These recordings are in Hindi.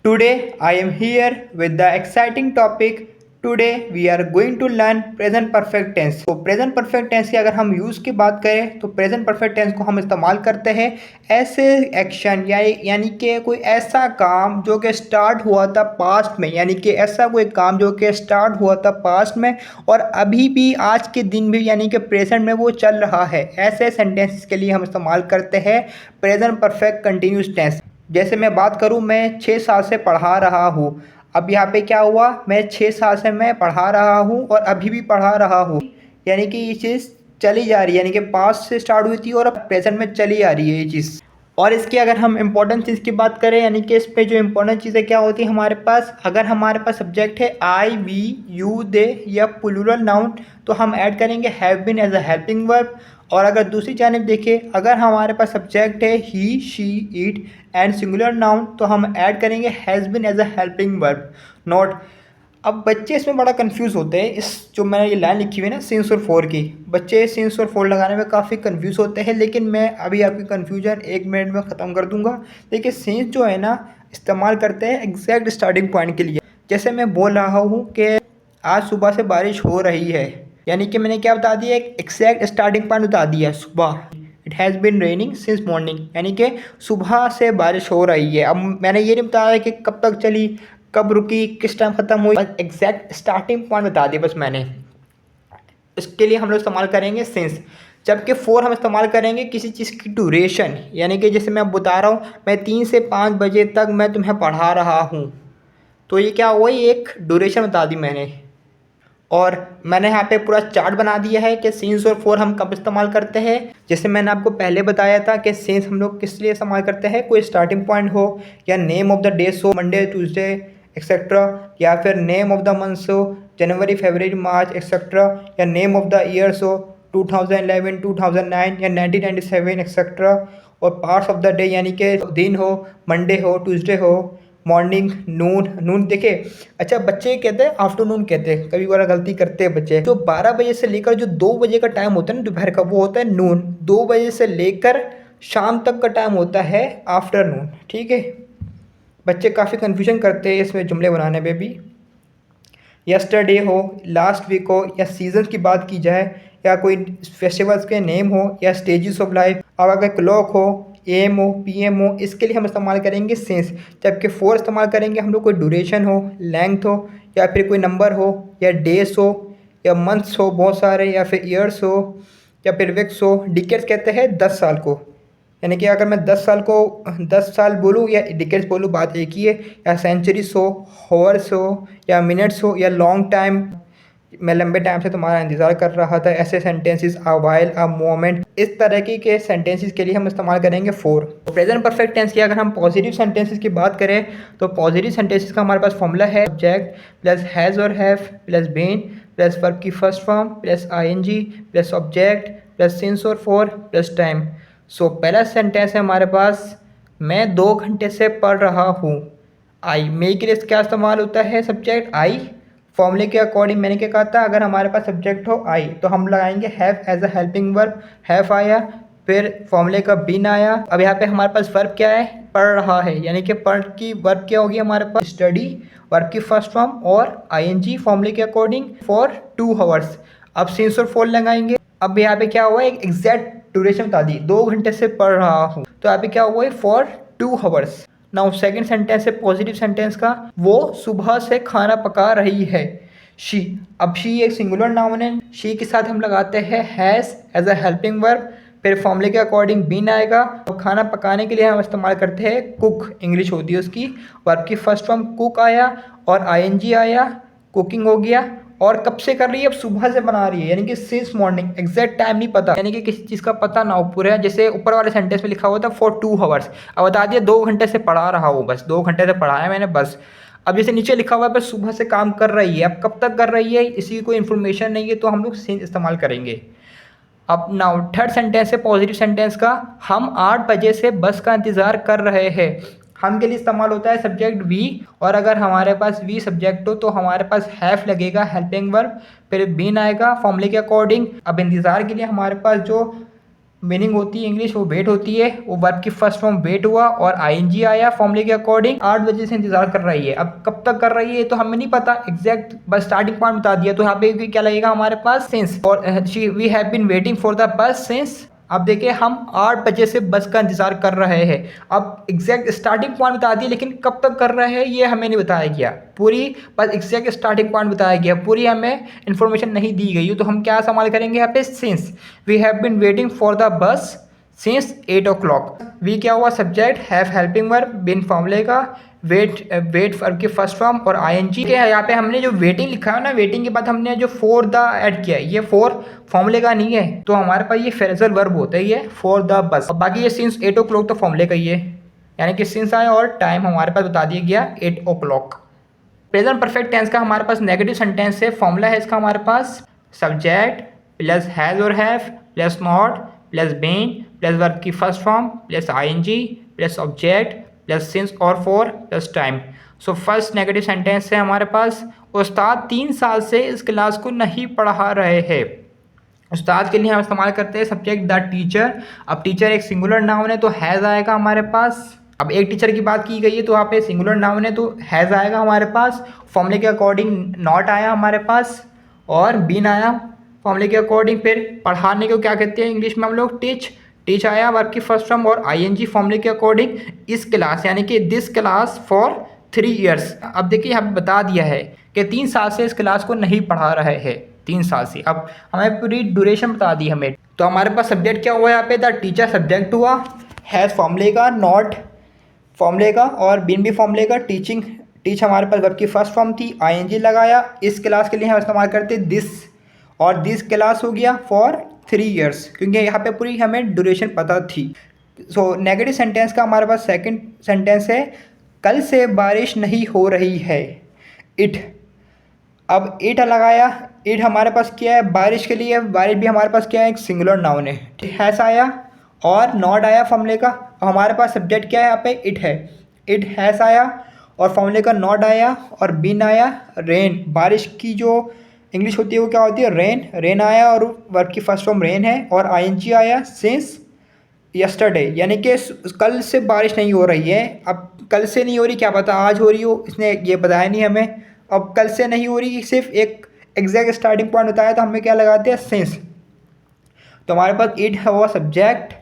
Today I am here with the exciting topic. Today we are going to learn present perfect tense. तो प्रेजेंट परफेक्ट टेंस की अगर हम यूज़ की बात करें तो प्रेजेंट परफेक्ट टेंस को हम इस्तेमाल करते हैं ऐसे एक्शन यानी कि कोई ऐसा काम जो कि स्टार्ट हुआ था पास्ट में, यानी कि ऐसा कोई काम जो कि स्टार्ट हुआ था पास्ट में और अभी भी आज के दिन भी यानी कि प्रेजेंट में वो चल रहा है। ऐसे सेंटेंसेस के लिए हम इस्तेमाल करते हैं प्रेजेंट परफेक्ट कंटिन्यूस टेंस। जैसे मैं बात करूं, मैं 6 साल से पढ़ा रहा हूं। अब यहाँ पे क्या हुआ, मैं 6 साल से मैं पढ़ा रहा हूं और अभी भी पढ़ा रहा हूं, यानी कि ये चीज़ चली जा रही है, यानी कि पास्ट से स्टार्ट हुई थी और अब प्रेजेंट में चली आ रही है ये चीज़। और इसकी अगर हम इम्पोर्टेंट चीज़ की बात करें, यानी कि इस पे जो इम्पोर्टेंट चीज़ें क्या होती है हमारे पास, अगर हमारे पास सब्जेक्ट है आई वी यू दे या प्लूरल नाउन तो हम ऐड करेंगे have been as a helping verb. और अगर दूसरी जानिब देखें, अगर हमारे पास सब्जेक्ट है he she it and singular noun तो हम ऐड करेंगे has been as a helping verb not. अब बच्चे इसमें बड़ा कंफ्यूज होते हैं, इस जो मैंने ये लाइन लिखी हुई है ना सिंस और फॉर की, बच्चे सिंस और फॉर लगाने में काफ़ी कंफ्यूज होते हैं, लेकिन मैं अभी आपकी कंफ्यूजन 1 मिनट में ख़त्म कर दूंगा। देखिए सिंस जो है ना इस्तेमाल करते हैं एग्जैक्ट स्टार्टिंग पॉइंट के लिए। जैसे मैं बोल रहा हूँ कि आज सुबह से बारिश हो रही है, यानी कि मैंने क्या बता दिया, एक एग्जैक्ट स्टार्टिंग पॉइंट बता दिया सुबह। It has been raining since morning, यानी कि सुबह से बारिश हो रही है। अब मैंने ये नहीं बताया कि कब तक चली, कब रुकी, किस टाइम ख़त्म हुई, एग्जैक्ट स्टार्टिंग पॉइंट बता दिया बस मैंने। इसके लिए हम लोग इस्तेमाल करेंगे सिंस। जबकि फोर हम इस्तेमाल करेंगे किसी चीज़ की ड्यूरेशन, यानी कि जैसे मैं बता रहा हूँ मैं 3 से 5 बजे तक मैं तुम्हें पढ़ा रहा हूँ, तो ये क्या हुआ, ये एक ड्यूरेशन बता दी मैंने। और मैंने यहाँ पे पूरा चार्ट बना दिया है कि सिंस और फोर हम कब इस्तेमाल करते हैं। जैसे मैंने आपको पहले बताया था कि सिंस हम लोग किस लिए इस्तेमाल करते हैं, कोई स्टार्टिंग पॉइंट हो या नेम ऑफ द डेज हो, मंडे ट्यूसडे एक्सेट्रा, या फिर नेम ऑफ द मंथ्स हो, जनवरी फरवरी मार्च एक्सेट्रा, या नेम ऑफ द ईयर्स हो 2011 2009 या 1997 एक्सेट्रा। और पार्ट्स ऑफ द डे यानी कि दिन हो, मंडे हो ट्यूसडे हो, मॉर्निंग नून नून देखे। अच्छा बच्चे कहते हैं आफ्टरनून कहते हैं, कभी बार गलती करते हैं बच्चे। तो 12 बजे से लेकर जो 2 बजे का टाइम होता है ना दोपहर का, वो होता है नून। 2 बजे से लेकर शाम तक का टाइम होता है आफ्टरनून। ठीक है, बच्चे काफ़ी कन्फ्यूजन करते हैं इसमें जुमले बनाने में भी। यस्टरडे हो, लास्ट वीक हो, या सीजन की बात की जाए, या कोई फेस्टिवल्स के नेम हो, या स्टेजेस ऑफ लाइफ। अब अगर क्लॉक हो, एम हो, पीएम हो, इसके लिए हम इस्तेमाल करेंगे सिंस। जबकि फोर इस्तेमाल करेंगे हम लोग कोई ड्यूरेशन हो, लेंथ हो, या फिर कोई नंबर हो, या डेज हो, या मंथ्स हो बहुत सारे, या फिर ईयर्स हो, या फिर वीक्स हो। डिकेड्स कहते हैं 10 साल को, यानी कि अगर मैं 10 साल को 10 साल बोलूँ या डिकेड्स बोलूँ बात एक ही है। या सेंचुरीज हो, हॉर्स हो, या मिनट्स हो, या लॉन्ग टाइम, मैं लंबे टाइम से तुम्हारा इंतज़ार कर रहा था, ऐसे sentences, a while, a moment, इस तरह के सेंटेंसेस के लिए हम इस्तेमाल करेंगे फोर। प्रेजेंट परफेक्ट टेंस की अगर हम पॉजिटिव सेंटेंसेस की बात करें तो पॉजिटिव सेंटेंसेस का हमारे पास फॉर्मूला है सब्जेक्ट प्लस हैज़ और have plus been plus verb की first form plus ING plus object plus since और फॉर प्लस टाइम। सो पहला सेंटेंस है हमारे पास, मैं 2 घंटे से पढ़ रहा हूँ। आई मे के लिए क्या इस्तेमाल होता है, सब्जेक्ट आई। फॉर्मूले के अकॉर्डिंग मैंने क्या कहा था, अगर हमारे पास सब्जेक्ट हो आई तो हम लगाएंगे have as a helping verb. Have आया, फिर फॉर्मूले का बीन आया। अब यहाँ पे हमारे पास वर्ब क्या है, पढ़ रहा है, यानी कि पढ़ की वर्ब क्या होगी हमारे पास, स्टडी, वर्ब की फर्स्ट फॉर्म और आईएनजी फॉर्मूले के अकॉर्डिंग फॉर 2 आवर्स। अब सिंस और फॉर लगाएंगे। अब यहाँ पे क्या हुआ, एक एग्जैक्ट ड्यूरेशन बता दी, 2 घंटे से पढ़ रहा हूँ, तो यहाँ पे क्या हुआ है, for 2 hours. Now second sentence है पॉजिटिव सेंटेंस का, वो सुबह से खाना पका रही है। शी, अब शी एक सिंगुलर नाउन है, शी के साथ हम लगाते हैं has as a helping verb, फिर फॉर्मूले के अकॉर्डिंग बीन आएगा। और खाना पकाने के लिए हम इस्तेमाल करते हैं कुक, इंग्लिश होती है उसकी। वर्ब की फर्स्ट फॉर्म कुक आया और आईएनजी आया, कुकिंग हो गया। और कब से कर रही है, अब सुबह से बना रही है, यानी कि सिंस मॉर्निंग। एग्जैक्ट टाइम नहीं पता, यानी कि किसी चीज़ का पता ना हो पूरा, जैसे ऊपर वाले सेंटेंस में लिखा हुआ था फॉर 2 आवर्स, अब बता दिया 2 घंटे से पढ़ा रहा हूँ, बस 2 घंटे से पढ़ाया मैंने बस। अब जैसे नीचे लिखा हुआ है बस सुबह से काम कर रही है, अब कब तक कर रही है इसी की कोई इन्फॉर्मेशन नहीं है, तो हम लोग सिंस इस्तेमाल करेंगे। अब नाउ थर्ड सेंटेंस है पॉजिटिव सेंटेंस का, हम 8 बजे से बस का इंतज़ार कर रहे हैं। हम के लिए इस्तेमाल होता है सब्जेक्ट वी, और अगर हमारे पास वी सब्जेक्ट हो तो हमारे पास हैव लगेगा हेल्पिंग वर्ब, फिर बीन आएगा फॉर्मूले के अकॉर्डिंग। अब इंतज़ार के लिए हमारे पास जो मीनिंग होती है इंग्लिश, वो वेट होती है। वो वर्ब की फर्स्ट फॉर्म वेट हुआ और आईएनजी आया फॉर्मूले के अकॉर्डिंग। 8 बजे से इंतजार कर रही है। अब कब तक कर रही है तो हमें नहीं पता एग्जैक्ट, बस स्टार्टिंग पॉइंट बता दिया। तो यहाँ पे क्या लगेगा हमारे पास, सिंस। और we have been waiting for the bus since. अब देखिए हम 8 बजे से बस का इंतजार कर रहे हैं। अब एग्जैक्ट स्टार्टिंग पॉइंट बता दिया, लेकिन कब तक कर रहे हैं ये हमें नहीं बताया गया। पूरी बस एग्जैक्ट स्टार्टिंग पॉइंट बताया गया, पूरी हमें इन्फॉर्मेशन नहीं दी गई। तो हम क्या इस्तेमाल करेंगे यहाँ पे, since. We have been waiting for the bus since 8 o'clock। We क्या हुआ, subject, have helping verb, been फॉर्मूले का, वेट वर्ब की फर्स्ट फॉर्म और आईएनजी के। यहाँ पे हमने जो वेटिंग लिखा है ना, वेटिंग के बाद हमने जो फॉर द ऐड किया है, ये फॉर फॉर्मूले का नहीं है। तो हमारे पास ये फ्रेजल वर्ब होता है, ये फॉर द बस। और बाकी ये सिंस 8 o'clock तो फॉर्मूले का ही है, यानी कि सिंस आया और टाइम हमारे पास बता दिया गया 8 o'clock। प्रेजेंट परफेक्ट टेंस का हमारे पास नेगेटिव सेंटेंस है। फॉर्मूला है इसका हमारे पास, सब्जेक्ट प्लस हैज़ और have plus not plus been plus verb की first form plus ING plus object plus since और for plus time. So first negative sentence है हमारे पास, उस्ताद 3 साल से इस क्लास को नहीं पढ़ा रहे हैं। उस्ताद के लिए हम इस्तेमाल करते हैं सब्जेक्ट द टीचर। अब टीचर एक सिंगुलर नाउन है तो हैज़ आएगा हमारे पास। अब एक टीचर की बात की गई है तो वहाँ पे सिंगुलर नाउन है तो हैज़ आएगा हमारे पास। फॉर्मूले के अकॉर्डिंग नॉट आया हमारे पास और बीन आया फॉर्मूले के अकॉर्डिंग। फिर पढ़ाने को क्या कहते हैं इंग्लिश में हम लोग, टीच। टीच आया वर्ब की फर्स्ट फॉर्म और आईएनजी फॉर्मूले के अकॉर्डिंग। इस क्लास यानी कि दिस क्लास फॉर 3 years। अब देखिए यहाँ पे बता दिया है कि 3 साल से इस क्लास को नहीं पढ़ा रहे हैं, 3 साल से। अब हमें पूरी ड्यूरेशन बता दी हमें। तो हमारे पास सब्जेक्ट क्या हुआ यहाँ पे, द टीचर सब्जेक्ट हुआ, हैज़ फॉर्मूले का, नॉट फॉर्मूले का और बीन भी फॉर्मूले का। टीचिंग, टीच हमारे पास वर्ब की फर्स्ट फॉर्म थी, आईएनजी लगाया। इस क्लास के लिए हम इस्तेमाल करते दिस, और दिस क्लास हो गया फॉर 3 years, क्योंकि यहाँ पे पूरी हमें ड्यूरेशन पता थी। सो नेगेटिव सेंटेंस का हमारे पास सेकंड सेंटेंस है, कल से बारिश नहीं हो रही है, इट। अब इट लगाया, इट हमारे पास क्या है, बारिश के लिए। बारिश भी हमारे पास क्या है, एक सिंगुलर नाउन है। हैज़ आया और नॉट आया फॉर्मूले का। हमारे पास सब्जेक्ट क्या है यहाँ पे, इट है। इट हैज़ आया और फॉर्मूले का नॉट आया और बीन आया। रेन, बारिश की जो इंग्लिश होती है वो क्या होती है, रेन। रेन आया और वर्ब की फर्स्ट फॉर्म रेन है और आईएनजी आया सिंस यस्टरडे, यानी कि कल से बारिश नहीं हो रही है। अब कल से नहीं हो रही, क्या पता आज हो रही हो, इसने ये बताया नहीं हमें। अब कल से नहीं हो रही, सिर्फ एक एग्जैक्ट स्टार्टिंग पॉइंट बताया तो हमें क्या लगाते हैं, सिंस। तो हमारे पास इट हुआ सब्जेक्ट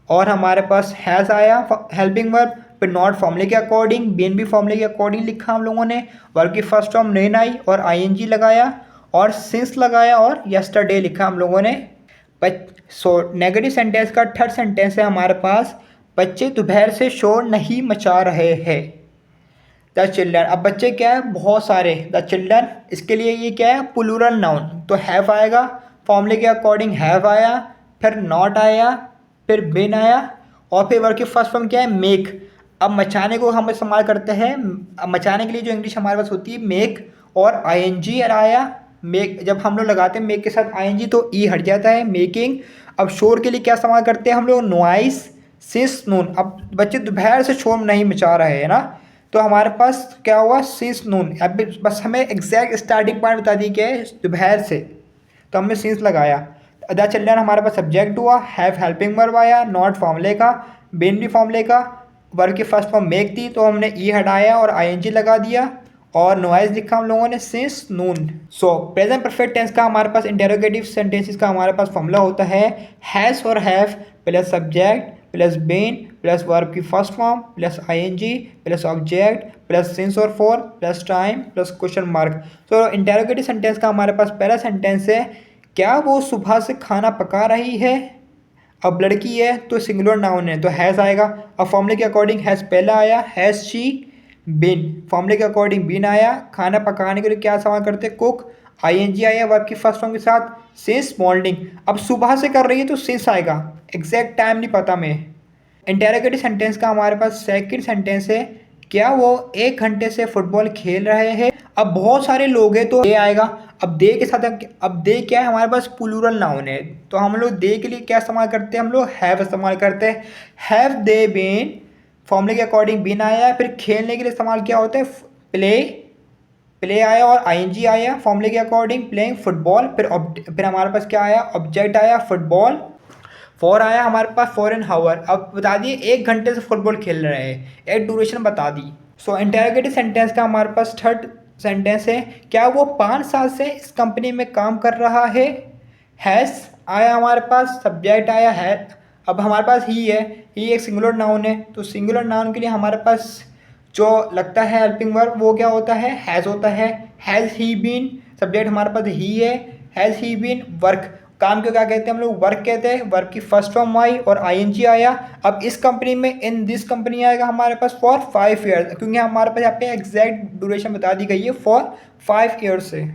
और हमारे पास हैज़ आया हेल्पिंग वर्ब, फिर नॉट फॉर्मूले के अकॉर्डिंग, बीन भी फॉर्मूले के अकॉर्डिंग लिखा हम लोगों ने। वर्ब की फर्स्ट फॉर्म रेन आई और आईएनजी लगाया और सिंस लगाया और यस्टरडे लिखा हम लोगों ने। सो नेगेटिव सेंटेंस का थर्ड सेंटेंस है हमारे पास, बच्चे दोपहर से शोर नहीं मचा रहे हैं, द चिल्ड्रन। अब बच्चे क्या है, बहुत सारे, द चिल्ड्रन। इसके लिए ये क्या है, प्लूरल नाउन, तो हैव आएगा फॉर्मूले के अकॉर्डिंग। हैव आया, फिर नॉट आया, फिर बिन आया और फिर वर्ब की फर्स्ट फॉर्म क्या है, मेक। अब मचाने को हम इस्तेमाल करते हैं, मचाने के लिए जो इंग्लिश हमारे पास होती है मेक और आईएनजी आया। मेक जब हम लोग लगाते हैं मेक के साथ आईएनजी तो ई हट जाता है, मेकिंग। अब शोर के लिए क्या इस्तेमाल करते हैं हम लोग, नॉइस सिंस नून। अब बच्चे दोपहर से शोर नहीं मचा रहे हैं ना, तो हमारे पास क्या हुआ, सिंस नून। अब बस हमें एग्जैक्ट स्टार्टिंग पॉइंट बता दी क्या है, दोपहर से, तो हमने सिंस लगाया। द चिल्ड्रन हमारे पास सब्जेक्ट हुआ, हैव हेल्पिंग वर्ब आया, नॉट फॉर्मूले का, बीन भी फॉर्मूले का, वर्ब की फर्स्ट फॉर्म मेक थी तो हमने ई हटाया और आईएनजी लगा दिया और नॉइज लिखा हम लोगों ने सिंस नून। सो प्रेजेंट परफेक्ट टेंस का हमारे पास इंटेरोगेटिव सेंटेंसेस का हमारे पास फॉर्मूला होता है, हैज़ और have plus subject plus been plus verb की first form plus ING plus object plus since और for plus time plus question mark. So interrogative sentence का हमारे पास पहला सेंटेंस है, क्या वो सुबह से खाना पका रही है। अब लड़की है तो सिंगुलर नाउन है तो हैज़ आएगा। अब फॉर्मूले के अकॉर्डिंग हैज़ पहला आया, हैज़ शी बिन। फॉर्मूले के अकॉर्डिंग बिन आया। खाना पकाने के लिए क्या इस्तेमाल करते हैं, कुक। आईएनजी आया वर्ब की फर्स्ट फॉर्म के साथ, सिंस मॉर्निंग। अब सुबह से कर रही है तो सिंस आएगा, एग्जैक्ट टाइम नहीं पता मैं। इंटेरोगेटिव सेंटेंस का हमारे पास सेकंड सेंटेंस है, क्या वो 1 घंटे से फुटबॉल खेल रहे हैं। अब बहुत सारे लोग हैं तो दे आएगा। अब दे के साथ, अब दे क्या है हमारे पास, प्लूरल नाउन है तो हम लोग दे के लिए क्या इस्तेमाल करते हैं, हम लोग हैव इस्तेमाल करते हैं। हैव दे बीन, फॉर्मूले के अकॉर्डिंग बीन आया। फिर खेलने के लिए इस्तेमाल क्या होता है, प्ले। प्ले आया और आईएनजी आया फॉर्मूले के अकॉर्डिंग, प्लेइंग फुटबॉल। फिर हमारे पास क्या आया, ऑब्जेक्ट आया फुटबॉल। फॉर आया हमारे पास फॉर एन हावर। अब बता दिए 1 घंटे से फुटबॉल खेल रहे हैं, एक ड्यूरेशन बता दी। सो इंटेरोगेटिव सेंटेंस का हमारे पास थर्ड सेंटेंस है, क्या वो 5 साल से इस कंपनी में काम कर रहा है। हैज़ आया हमारे पास, सब्जेक्ट आया है। अब हमारे पास ही है, ही एक सिंगुलर नाउन है, तो सिंगुलर नाउन के लिए हमारे पास जो लगता है हेल्पिंग वर्ब वो क्या होता है, हैज़ होता है। हैज़ ही बीन, सब्जेक्ट हमारे पास ही है। हैज़ ही बीन वर्क, काम को क्या कहते हैं हम लोग, वर्क कहते हैं। वर्क की फर्स्ट फॉर्म आई और आईएनजी आया। अब इस कंपनी में, इन दिस कंपनी आएगा हमारे पास फॉर 5 ईयर्स, क्योंकि हमारे पास यहाँ पे एग्जैक्ट ड्यूरेशन बता दी गई है, फॉर 5 ईयर्स से।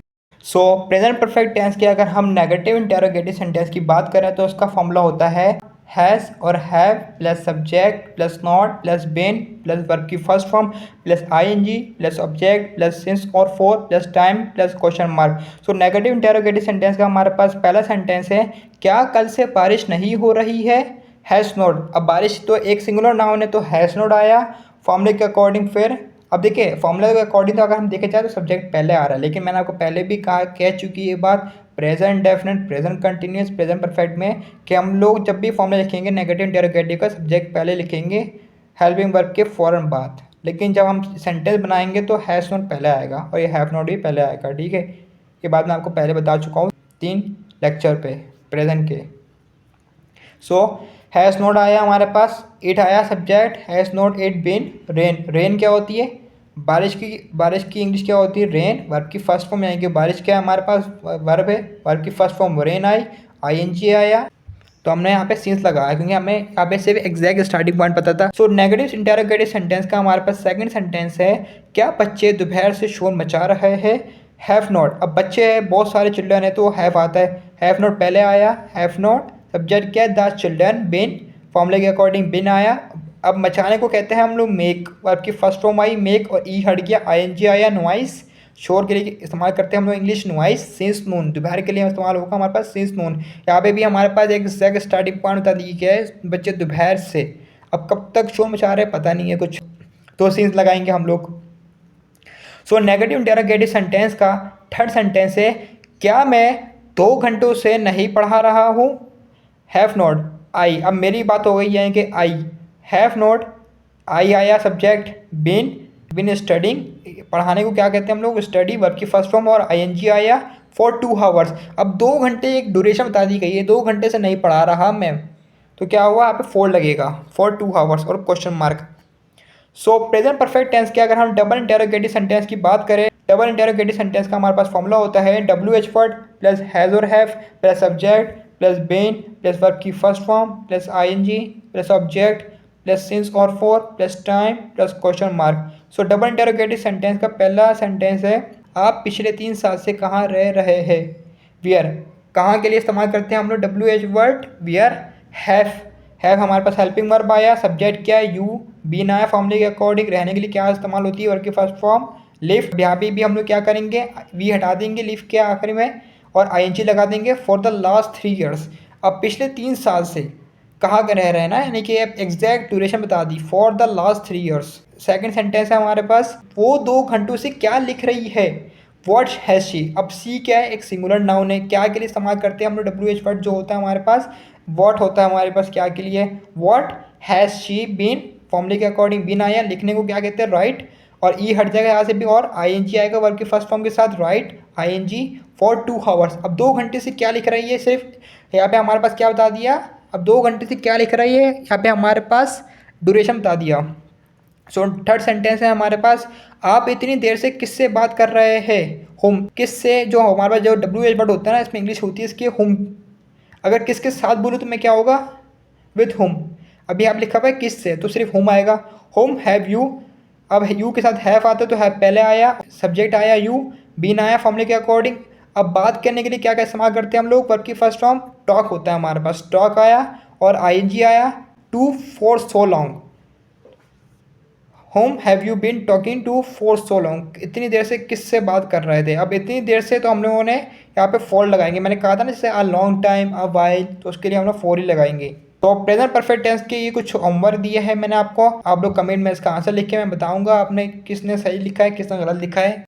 सो प्रेजेंट परफेक्ट टेंस की अगर हम नेगेटिव इंटेरोगेटिव सेंटेंस की बात करें तो उसका फॉर्मूला होता है हैज़ और have plus subject plus not plus been plus verb की first form plus ING plus object plus since और for plus time plus question mark. So negative interrogative sentence का हमारे पास पहला सेंटेंस है, क्या कल से बारिश नहीं हो रही है। हैज़ नॉट, अब बारिश तो एक सिंगुलर नाउन है तो हैज़ नॉट आया फॉर्मूले के अकॉर्डिंग। फिर अब देखिए फॉर्मूला के अकॉर्डिंग तो अगर हम देखे जाए तो सब्जेक्ट पहले आ रहा है, लेकिन मैंने आपको पहले भी कह चुकी है ये बात present definite, present continuous, present perfect में, कि हम लोग जब भी फॉर्मूला लिखेंगे नेगेटिव इंटेरोगेटिव का सब्जेक्ट पहले लिखेंगे हेल्पिंग वर्ब के फ़ौरन बाद। लेकिन जब हम सेंटेंस बनाएंगे तो हैज़ नॉट पहले आएगा और ये हैव नॉट भी पहले आएगा, ठीक है। ये बात मैं आपको पहले बता चुका हूँ 3 लेक्चर पे प्रेजेंट के। सो हैज़ नॉट आया हमारे पास, इट आया subject, has not it been rain. Rain क्या होती है, बारिश की इंग्लिश क्या होती है, रेन। वर्ब की फर्स्ट फॉर्म यानी कि बारिश क्या है हमारे पास, वर्ब है। वर्ब की फर्स्ट फॉर्म रेन आई, आईएनजी आया, तो हमने यहाँ पे सीन्स लगाया क्योंकि हमें यहाँ पे सिर्फ एग्जैक्ट स्टार्टिंग पॉइंट पता था। सो नेगेटिव इंटेरोगेटिव सेंटेंस का हमारे पास सेकंड सेंटेंस है, क्या बच्चे दोपहर से शोर मचा रहे हैं। हैव नॉट, अब बच्चे हैं बहुत सारे चिल्ड्रन है तो हैव आता है, हैव नॉट पहले आया। हैव नॉट सब्जेक्ट क्या है, द चिल्ड्रन, बिन फॉर्मूले के अकॉर्डिंग बिन आया। अब मचाने को कहते हैं हम लोग मेक, वर्ब की फर्स्ट फॉर्म आई मेक और ई हट गया, आईएनजी आया। नॉइस, शोर के लिए इस्तेमाल करते हैं हम लोग इंग्लिश नॉइस। सिंस नून, दोपहर के लिए इस्तेमाल होगा हमारे पास सिंस नून। यहाँ पे भी हमारे पास एक एग्जैक्ट स्टार्टिंग पॉइंट बता दी गया है, बच्चे दोपहर से। अब कब तक शोर मचा रहे हैं पता नहीं है कुछ, तो सिंस लगाएंगे हम लोग। सो नेगेटिव इंटेरोगेटिव सेंटेंस का थर्ड सेंटेंस है, क्या मैं 2 घंटों से नहीं पढ़ा रहा हूँ। हैव नॉट आई, अब मेरी बात हो गई है कि आई। हैव नॉट आई आया सब्जेक्ट, बिन स्टडिंग, पढ़ाने को क्या कहते हैं हम लोग, स्टडी, वर्ब की फर्स्ट फॉर्म और आईएनजी आया फॉर 2 आवर्स। अब 2 घंटे एक ड्यूरेशन बता दी गई है, 2 घंटे से नहीं पढ़ा रहा मैं, तो क्या हुआ यहाँ पे फॉर लगेगा फॉर 2 आवर्स और question mark. So present perfect tense के अगर हम डबल इंटेरोगेटिव सेंटेंस की बात करें, डबल इंटेरोगेटिव सेंटेंस का हमारे पास फॉर्मूला होता है WH वर्ड प्लस हैज़ और have plus subject plus been plus verb की first form plus ING plus object plus since और for plus time plus question mark. So double interrogative sentence का पहला सेंटेंस है, आप पिछले 3 साल से कहाँ रह रहे हैं। वियर, कहाँ के लिए इस्तेमाल करते हैं हम लोग WH वर्ड, वियर। हैव हमारे पास हेल्पिंग वर्ब आया, सब्जेक्ट क्या है यू, बीन आया फॉर्मूले के अकॉर्डिंग, रहने के लिए क्या इस्तेमाल होती है, वर्ब की फर्स्ट फॉर्म लिव। यहाँ पे भी हम लोग क्या करेंगे, वी हटा देंगे, लिव के आखिर में और आईएनजी लगा देंगे फॉर द लास्ट 3 ईयर्स। अब पिछले 3 साल से कहाँ के रह रहे हैं ना, यानी कि एग्जैक्ट ड्यूरेशन बता दी for the last 3 years. Second sentence है हमारे पास, वो 2 घंटों से क्या लिख रही है। वॉट हैज़ शी, अब सी क्या है, एक सिंगुलर नाउन है, क्या के लिए इस्तेमाल करते हैं हम लोग WH वर्ड जो होता है हमारे पास, वॉट होता है हमारे पास क्या के लिए, वॉट हैज़ शी बीन, फॉर्मूले के अकॉर्डिंग बीन आया, लिखने को क्या कहते हैं राइट, और ई हट जाएगा यहाँ से भी और आईएनजी आएगा वर्ब के फर्स्ट फॉर्म के साथ, राइट आईएनजी फॉर 2 आवर्स। अब 2 घंटे से क्या लिख रही है, सिर्फ यहाँ पे हमारे पास क्या बता दिया, अब 2 घंटे से क्या लिख रही है, यहाँ पे हमारे पास ड्यूरेशन बता दिया। सो थर्ड सेंटेंस है हमारे पास, आप इतनी देर से किससे बात कर रहे हैं। हुम, किससे, जो हमारे पास जो WH वर्ड होता है ना, इसमें इंग्लिश होती है इसकी हुम। अगर किसके साथ बोलूँ तो मैं क्या होगा, विथ हुम। अभी आप लिखा हुआ है किससे, तो सिर्फ हुम आएगा, हुम हैव यू। अब यू के साथ हैव आता है तो हैव पहले आया, सब्जेक्ट आया यू, बीन आया फॉर्मूले के अकॉर्डिंग। अब बात करने के लिए क्या क्या इस्तेमाल करते हैं हम लोग, वर्ब की फर्स्ट फॉर्म टॉक होता है हमारे पास, टॉक आया और आईएनजी आया, to for so long. Whom have you been talking to for so long, इतनी देर से किससे बात कर रहे थे। अब इतनी देर से तो हम लोगों ने यहाँ पे फॉर लगाएंगे, मैंने कहा था ना जैसे a long time, a while, तो उसके लिए हम लोग फॉर ही लगाएंगे। तो प्रेजेंट परफेक्ट टेंस के ये कुछ होमवर्क दिए हैं मैंने आपको, आप लोग कमेंट में इसका आंसर लिख के मैं बताऊंगा आपने किसने सही लिखा है किसने गलत लिखा है।